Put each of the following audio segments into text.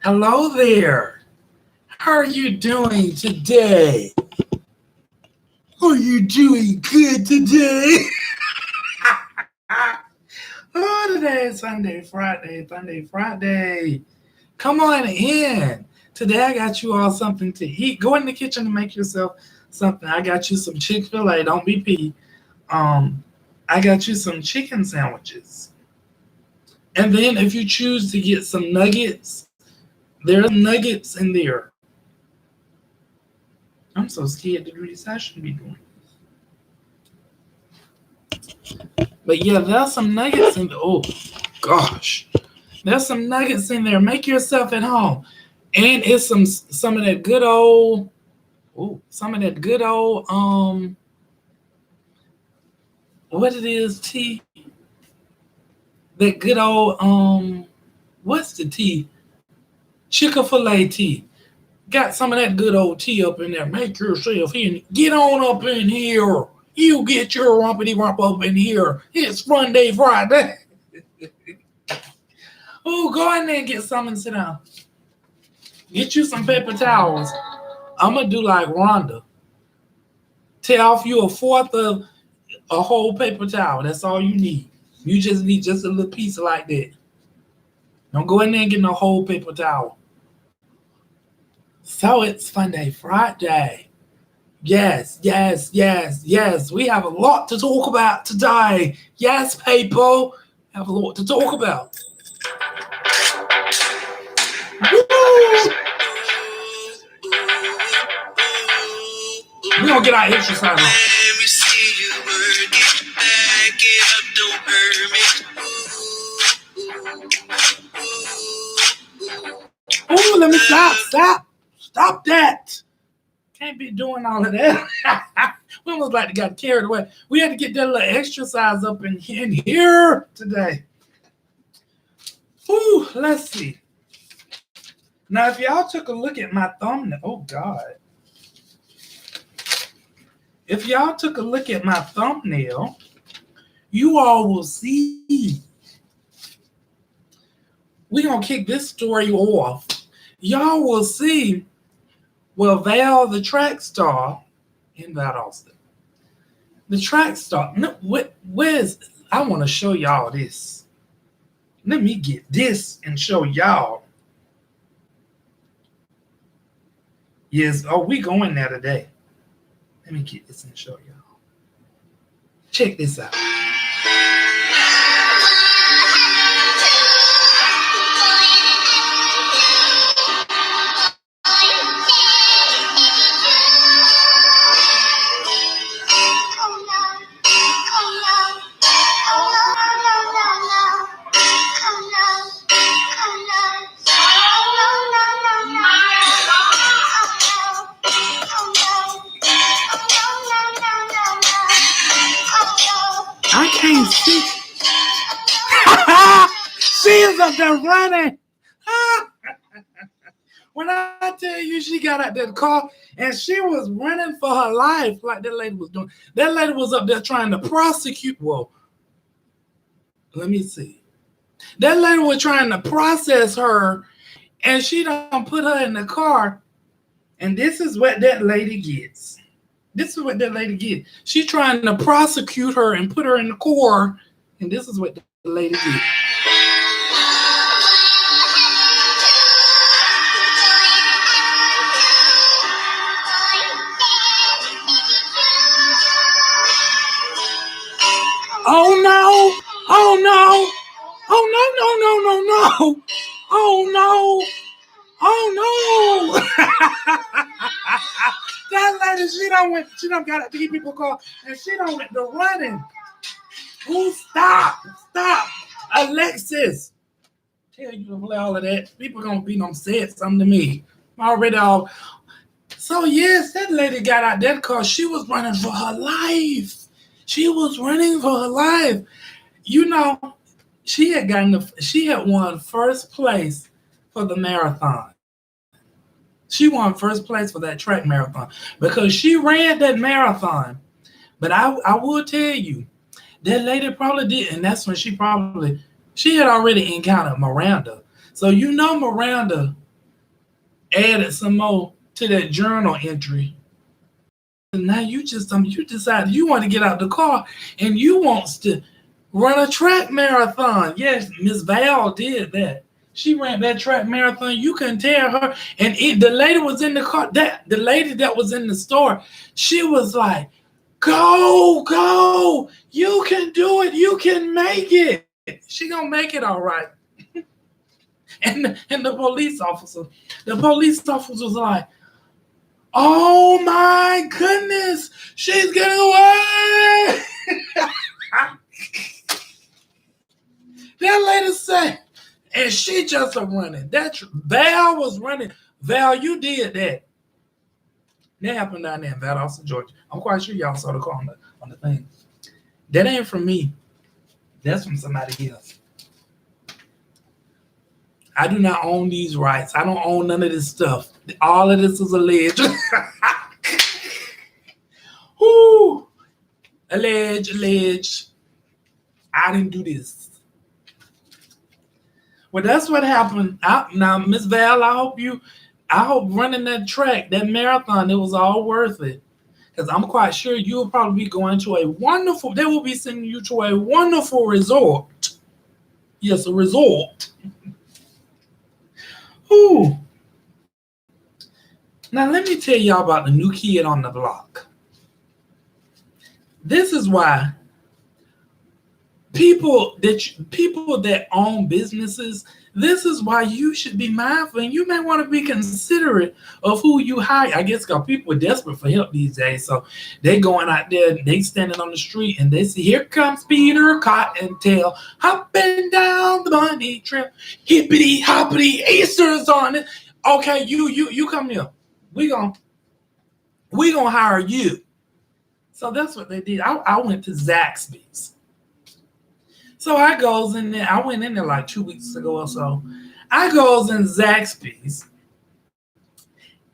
Hello there. How are you doing today? Are you doing good today? Oh, today is Funday Friday. Come on in. Today I got you all something to eat. Go in the kitchen and make yourself something. I got you some Chick-fil-A. Don't be pee. Um, I got you some chicken sandwiches. And then if you choose to get some nuggets, there's nuggets in there. I'm so scared to do this. I shouldn't be doing this. But yeah, there's some nuggets in there. Oh, gosh. There's some nuggets in there. Make yourself at home. And it's some of that good old, what it is, tea? That good old, what's the tea? Chick-fil-A tea. Got some of that good old tea up in there. Make yourself in. Get on up in here. You get your rumpity rump up in here. It's Funday Friday. Oh, go in there and get some and sit down. Get you some paper towels. I'm going to do like Rhonda. Tear off you a fourth of a whole paper towel. That's all you need. You just need just a little piece like that. Don't go in there and get no whole paper towel. So it's Funday Friday. Yes. We have a lot to talk about today. Yes, people. Have a lot to talk about. Woo! We're going to get our exercise on. Let me see you work it. Back it up, don't hurt me. Ooh, let me stop that. Can't be doing all of that. We almost like got carried away. We had to get that little exercise up in here today. Ooh, let's see. Now, if y'all took a look at my thumbnail, oh God. If y'all took a look at my thumbnail, you all will see. We're going to kick this story off. Y'all will see, well, Val.Trackstar in that Austin. The track star. No, where's, I want to show y'all this. Let me get this and show y'all. Yes, we going there today. Let me get this and show y'all. Check this out. I can't see. She is up there running. When I tell you she got out that car and she was running for her life like that lady was doing. That lady was up there trying to prosecute. Well, let me see. That lady was trying to process her and she don't put her in the car. And this is what that lady gets. This is what that lady gets. She's trying to prosecute her and put her in the car. And this is what the lady gets. Oh no! Oh no! Oh no! Oh no! Oh no! That lady, she done got a few people call and she done went to running. Who stop? Alexis. Tell you to play all of that. People gonna be done said something to me. Already all. So yes, that lady got out that car. She was running for her life. She was running for her life. You know, she had won first place for the marathon. She won first place for that track marathon because she ran that marathon. But I will tell you, that lady probably did, and that's when she had already encountered Miranda. So you know Miranda added some more to that journal entry. And now you decided you want to get out the car and you wants to run a track marathon. Yes, Miss Val did that. She ran that track marathon. You couldn't tell her. And the lady was in the car. The lady that was in the store, she was like, "Go, go! You can do it. You can make it. She gonna make it all right." and the police officer was like, "Oh my goodness, she's getting away!" That lady said, and she just a running. That Val was running. Val, you did that. That happened down there in Valdosta, Georgia. I'm quite sure y'all saw the car on the thing. That ain't from me. That's from somebody else. I do not own these rights. I don't own none of this stuff. All of this is alleged. Whoo! Alleged. I didn't do this. Well, that's what happened. Now, Miss Val, I hope running that track, that marathon, it was all worth it. Because I'm quite sure you'll probably be going to they will be sending you to a wonderful resort. Yes, a resort. Ooh. Now, let me tell y'all about the new kid on the block. This is why people that own businesses, this is why you should be mindful, and you may want to be considerate of who you hire. I guess because people are desperate for help these days, so they going out there, they standing on the street, and they see, here comes Peter Cottontail, hopping down the bunny trail, hippity hoppity, Easter's on it. Okay, you come here. We gonna hire you. So that's what they did. I went to Zaxby's. So I goes in there. I went in there like 2 weeks ago or so. I goes in Zaxby's,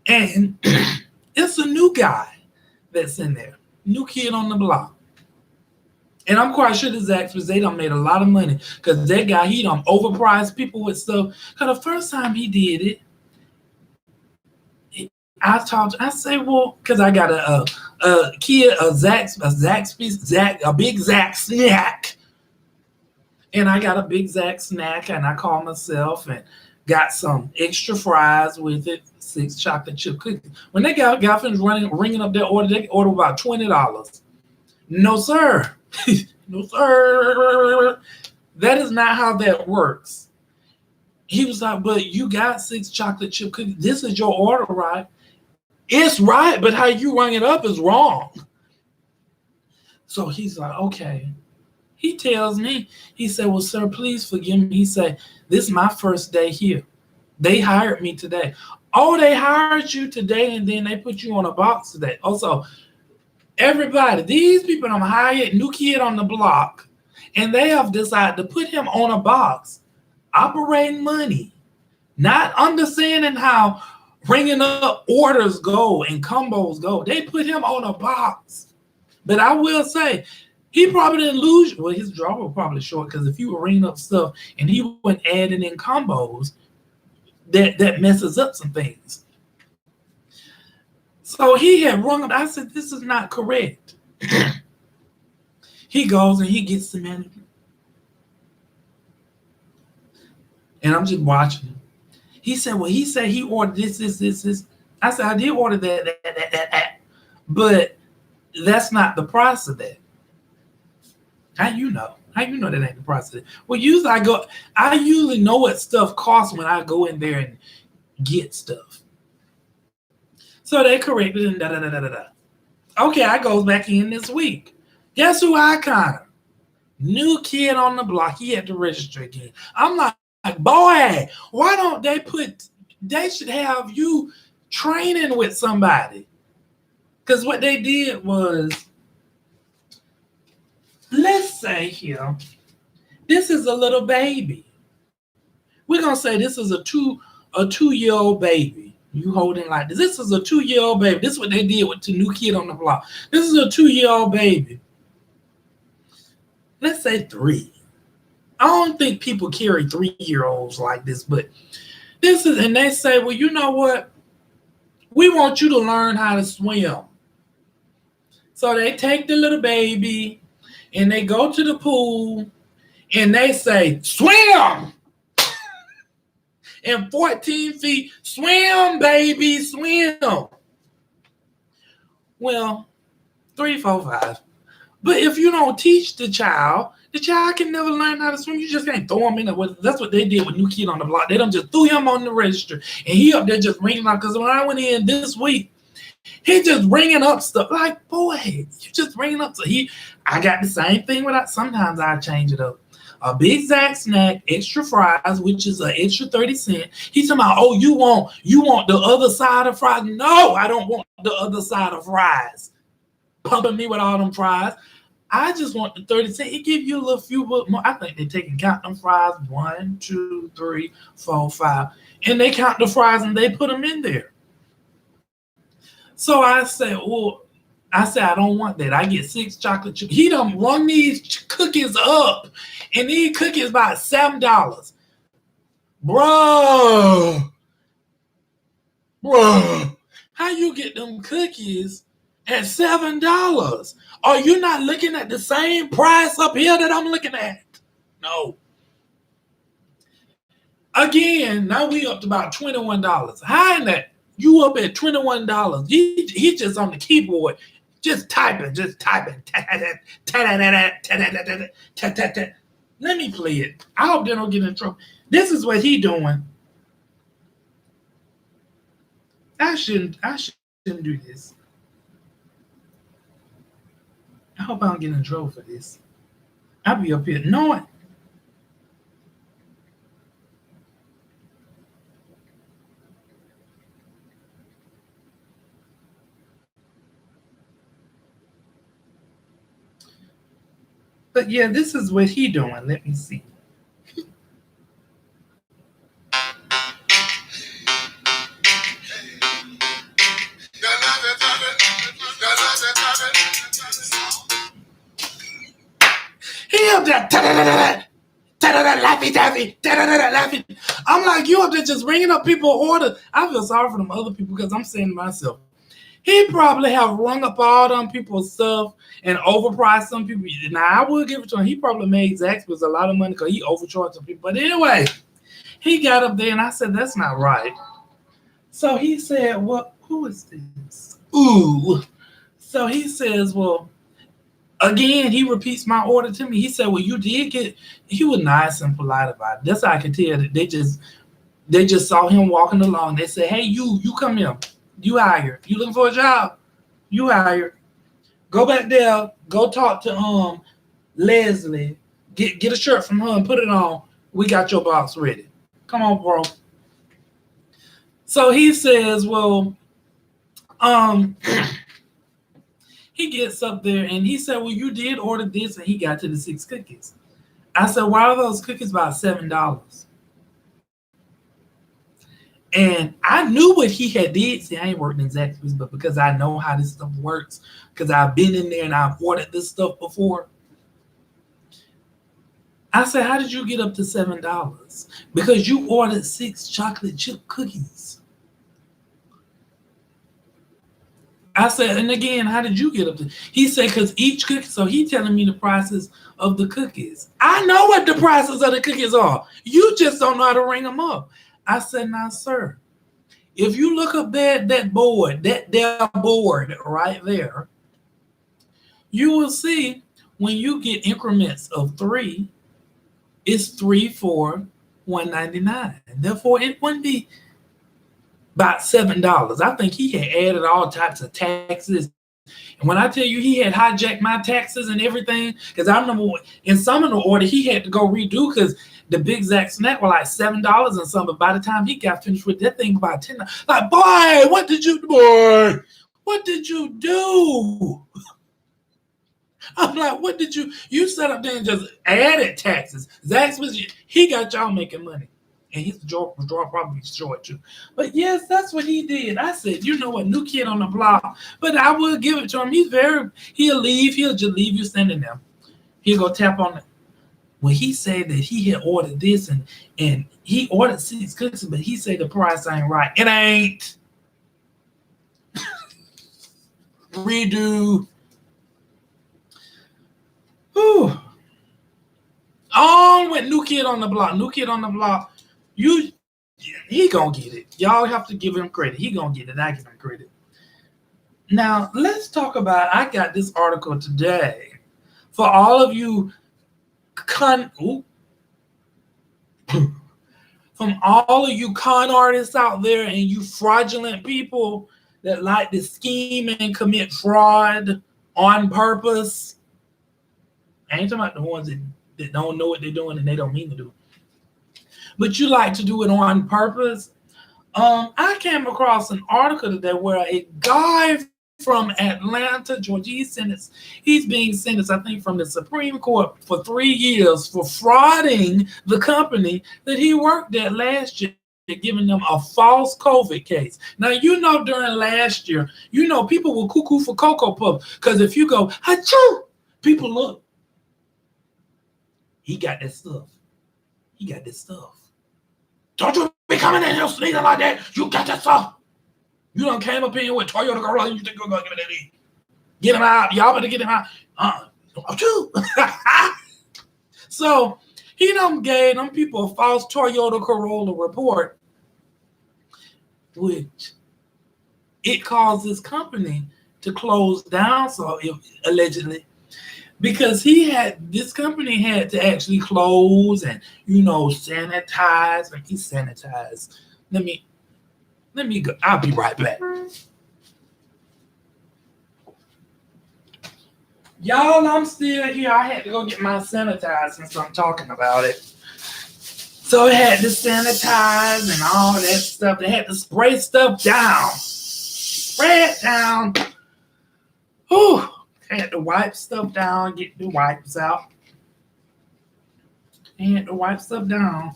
and it's a new guy that's in there, new kid on the block. And I'm quite sure the Zaxby's, they done made a lot of money because that guy, he done overpriced people with stuff. Because the first time he did it, I say, well, because I got a kid, a Zaxby's, a big Zax snack. And I got a big Zax snack, and I call myself and got some extra fries with it, 6 chocolate chip cookies. When they got finished ringing up their order, they ordered about $20. No, sir. No, sir. That is not how that works. He was like, but you got 6 chocolate chip cookies. This is your order, right? It's right, but how you rung it up is wrong. So he's like, okay. He tells me, he said, well, sir, please forgive me. He said, this is my first day here. They hired me today. Oh, they hired you today, and then they put you on a box today. Also, everybody, these people I'm hired, new kid on the block, and they have decided to put him on a box, operating money, not understanding how ringing up orders go and combos go. They put him on a box. But I will say, he probably didn't lose. Well, his draw was probably short because if you were ringing up stuff and he wasn't adding in combos, that messes up some things. So he had rung up. I said, this is not correct. He goes and he gets the manager. And I'm just watching him. He said, well, he ordered this. I said, I did order that. But that's not the price of that. How you know? How you know that ain't the price of it? Well, usually I usually know what stuff costs when I go in there and get stuff. So they corrected and da. Okay, I goes back in this week. Guess who I counted? New kid on the block. He had to register again. I'm like, boy, why don't they should have you training with somebody. Because what they did was, let's say here, this is a little baby. We're going to say this is a 2-year-old baby. You holding like this. This is a 2-year-old baby. This is what they did with the new kid on the block. This is a 2-year-old baby. Let's say 3. I don't think people carry 3-year-olds like this, but And they say, well, you know what? We want you to learn how to swim. So they take the little baby and they go to the pool and they say, swim! And 14 feet, swim, baby, swim. Well, 3, 4, 5. But if you don't teach the child can never learn how to swim. You just can't throw him in the water. That's what they did with New Kid on the Block. They done just threw him on the register. And he up there just ringing up. Because when I went in this week, he just ringing up stuff. Like, boy, you just ringing up. So I got the same thing without. Sometimes I change it up. A Big Zack snack, extra fries, which is an extra 30 cents. He's talking about, oh, you want the other side of fries? No, I don't want the other side of fries. Pumping me with all them fries. I just want the 30 cents. It give you a little few more. I think they're taking count them fries. 1, 2, 3, 4, 5. And they count the fries and they put them in there. So I said, I don't want that. I get 6 chocolate chips. He done rung these cookies up. And these cookies about $7. Bro. How you get them cookies at $7? Are you not looking at the same price up here that I'm looking at? No. Again, now we up to about $21. How in that? You up at $21. He just on the keyboard, just typing. Let me play it. I hope they don't get in trouble. This is what he doing. I shouldn't do this. I hope I don't get in trouble for this. I'll be up here knowing. But yeah, this is what he doing. Let me see. He up there, laughing. I'm like, you up there just ringing up people order. I feel sorry for them other people because I'm saying to myself, he probably have rung up all them people's stuff and overpriced some people. Now, I will give it to him. He probably made Zaxby's a lot of money because he overcharged some people. But anyway, he got up there and I said, that's not right. So he said, well, who is this? Ooh. So he says, well, again, he repeats my order to me. He said, well, you did get, he was nice and polite about it. That's how I could tell that they just saw him walking along. They said, hey, you come here. You hired. You looking for a job? You hired. Go back there. Go talk to Leslie. Get a shirt from her and put it on. We got your box ready. Come on, bro. So he says, well, he gets up there and he said, well, you did order this, and he got to the 6 cookies. I said, why are those cookies about $7? And I knew what he had did. See, I ain't worked in Zaxby's, but because I know how this stuff works, because I've been in there and I've ordered this stuff before. I said, how did you get up to $7? Because you ordered 6 chocolate chip cookies. I said, and again, how did you get up to? He said, because each cookie, so he telling me the prices of the cookies. I know what the prices of the cookies are. You just don't know how to ring them up. I said, now, sir, if you look up that board, that board right there, you will see when you get increments of 3, it's 3 for $1.99. Therefore, it wouldn't be about $7. I think he had added all types of taxes. And when I tell you he had hijacked my taxes and everything, because I remember in some of the order he had to go redo because the Big Zack snack were like $7 and something. But by the time he got finished with that thing, about $10. Like, boy, what did you do? I'm like, what did you set up there and just added taxes? Zaxby's, he got y'all making money. And his jaw probably short too. But yes, that's what he did. I said, you know what, new kid on the block. But I will give it to him. He'll just leave you standing there. He'll go tap on it. Well, he said that he had ordered this and he ordered 6 cookies, but he said the price ain't right. It ain't. Redo. Whew. On with New Kid on the Block. New Kid on the Block. He gonna get it. Y'all have to give him credit. He gonna get it. I give him credit. Now, let's talk about, I got this article today. For all of you from all of you con artists out there and you fraudulent people that like to scheme and commit fraud on purpose. I ain't talking about the ones that don't know what they're doing and they don't mean to do it. But you like to do it on purpose. I came across an article today where a guy from Atlanta, Georgia, he's being sentenced, I think, from the Supreme Court for 3 years for frauding the company that he worked at last year, giving them a false COVID case. Now, during last year, people were cuckoo for Cocoa Puffs, because if you go, achoo, people look. He got that stuff. Don't you be coming in here sneezing like that. You got that stuff. You done came up in here with Toyota Corolla. You think you're going to give it that? Get him out. Y'all better get him out. So he done gave them people a false Toyota Corolla report, which it caused this company to close down, so allegedly, because this company had to actually close and, sanitize. Like he sanitized. Let me go. I'll be right back. Y'all, I'm still here. I had to go get my sanitizer since I'm talking about it. So it had to sanitize and all that stuff. They had to spray stuff down. Spray it down. Whew. Had to wipe stuff down, get the wipes out. Had to wipe stuff down.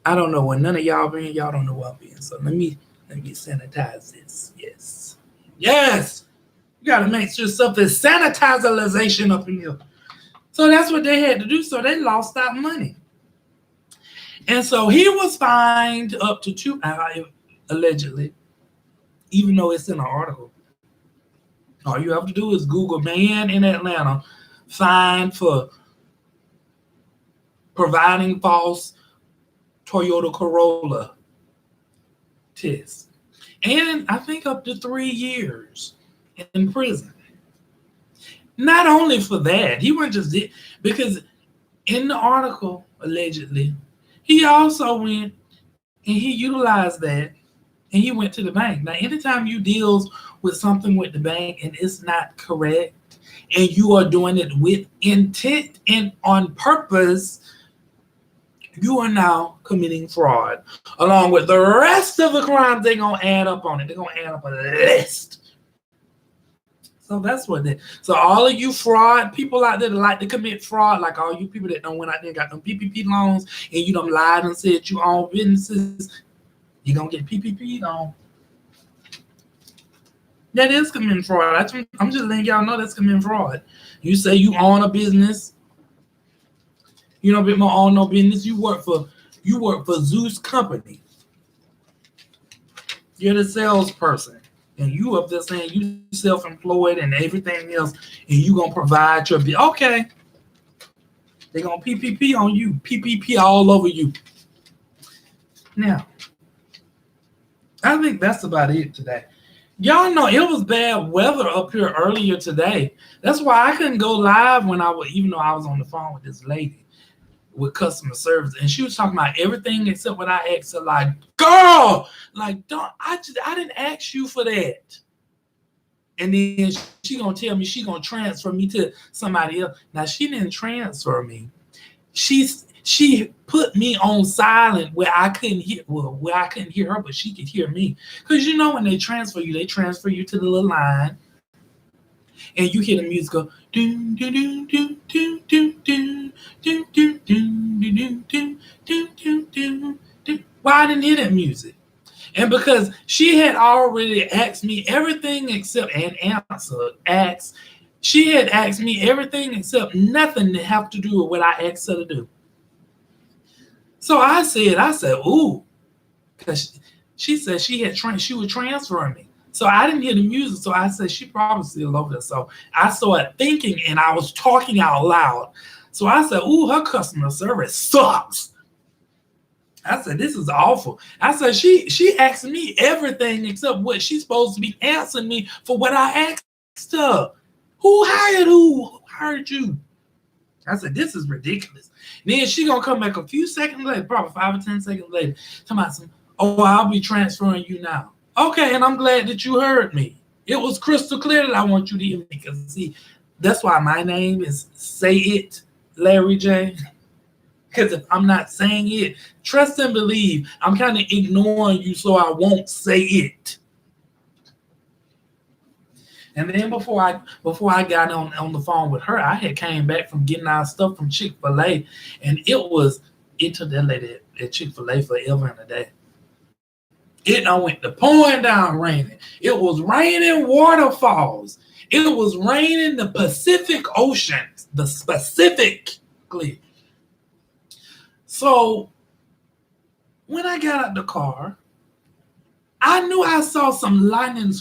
I don't know where none of y'all been. Y'all don't know where I've been. So let me sanitize this. Yes. You got to make sure stuff is sanitization up in here. So that's what they had to do. So they lost that money. And so he was fined up to $2, allegedly, even though it's in an article. All you have to do is Google man in Atlanta fined for providing false Toyota Corolla test. And I think up to 3 years in prison. Not only for that, he wasn't just it, because in the article, allegedly, he also went and he utilized that and he went to the bank. Now, anytime you deal with something with the bank and it's not correct and you are doing it with intent and on purpose, you are now committing fraud. Along with the rest of the crimes, they're going to add up on it. They're going to add up a list. So that's what they. So all of you fraud people out there that like to commit fraud, like all you people that don't went out there and got them PPP loans and you done lied and said you own businesses, you're going to get PPP'd on. That is committing fraud. I'm just letting y'all know that's committing fraud. You say you own a business. You don't own no business. You work for Zeus Company. You're the salesperson. And you up there saying you self-employed and everything else, and you gonna provide your bill. Okay. They're gonna PPP on you. PPP all over you. Now, I think that's about it today. Y'all know it was bad weather up here earlier today. That's why I couldn't go live even though I was on the phone with this lady with customer service, and she was talking about everything except when I asked her, like, girl, like, I didn't ask you for that. And then she gonna tell me she gonna transfer me to somebody else. Now she didn't transfer me. She put me on silent where I couldn't hear her, but she could hear me. Because when they transfer you to the little line, and you hear the music go doom doom doom doom doom doom doom doom doom doom doom doom doom doom. Well, I didn't hear that music. And because she had already asked me everything except an answer, asked She had asked me everything except nothing to have to do with what I asked her to do. So I said, ooh, because she said she was transferring me. So I didn't hear the music. So I said, she probably still over there. So I started thinking and I was talking out loud. So I said, ooh, her customer service sucks. I said, this is awful. I said, she asked me everything except what she's supposed to be answering me for what I asked her. Who hired who? Who hired you? I said, this is ridiculous. Then she gonna come back a few seconds later, probably 5 or 10 seconds later, talking about oh, I'll be transferring you now. Okay, and I'm glad that you heard me. It was crystal clear that I want you to hear me. Because see, that's why my name is SayItLarryJay. Because if I'm not saying it, trust and believe, I'm kind of ignoring you so I won't say it. And then before I got on the phone with her, I had came back from getting our stuff from Chick-fil-A, and it took that lady at Chick-fil-A forever and a day. It done went to pouring down raining. It was raining waterfalls. It was raining the Pacific Ocean, the specifically. So when I got out the car, I knew I saw some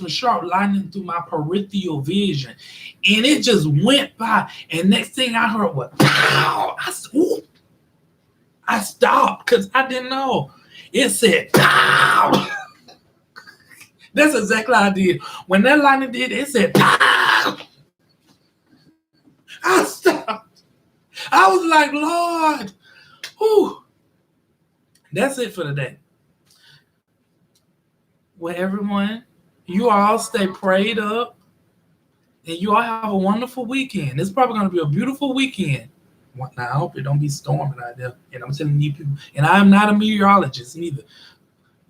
sharp lightning through my peripheral vision. And it just went by. And next thing I heard was, pow! I stopped because I didn't know. It said, pow! That's exactly how I did. When that lightning did, it said, pow! I stopped. I was like, Lord. Whew. That's it for today. Well, everyone, you all stay prayed up, and you all have a wonderful weekend. It's probably going to be a beautiful weekend. Now, I hope it don't be storming out there. And I'm telling you people, and I am not a meteorologist neither.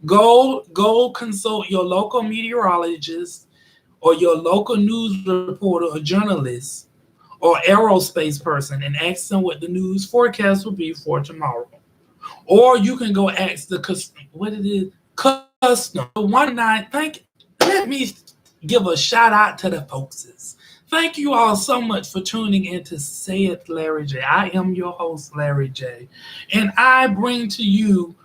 Go consult your local meteorologist or your local news reporter or journalist or aerospace person and ask them what the news forecast will be for tomorrow. Or you can go ask the custom. One night, let me give a shout out to the folkses. Thank you all so much for tuning in to Say It Larry J. I am your host, Larry J. And I bring to you,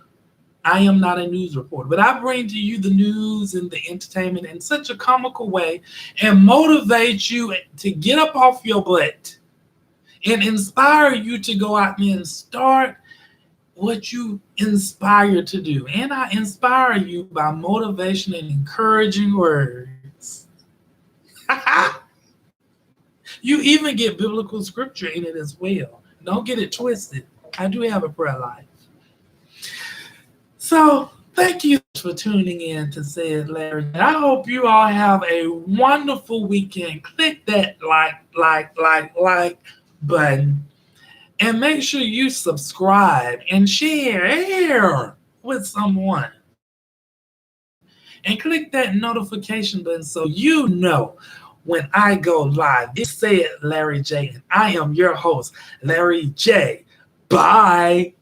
I am not a news reporter, but I bring to you the news and the entertainment in such a comical way and motivate you to get up off your butt and inspire you to go out there and start what you inspire to do. And I inspire you by motivation and encouraging words. You even get biblical scripture in it as well. Don't get it twisted. I do have a prayer life. So thank you for tuning in to Say It Larry. I hope you all have a wonderful weekend. Click that like button. And make sure you subscribe and share with someone. And click that notification button so you know when I go live. It's Say It Larry J. And I am your host, Larry J. Bye.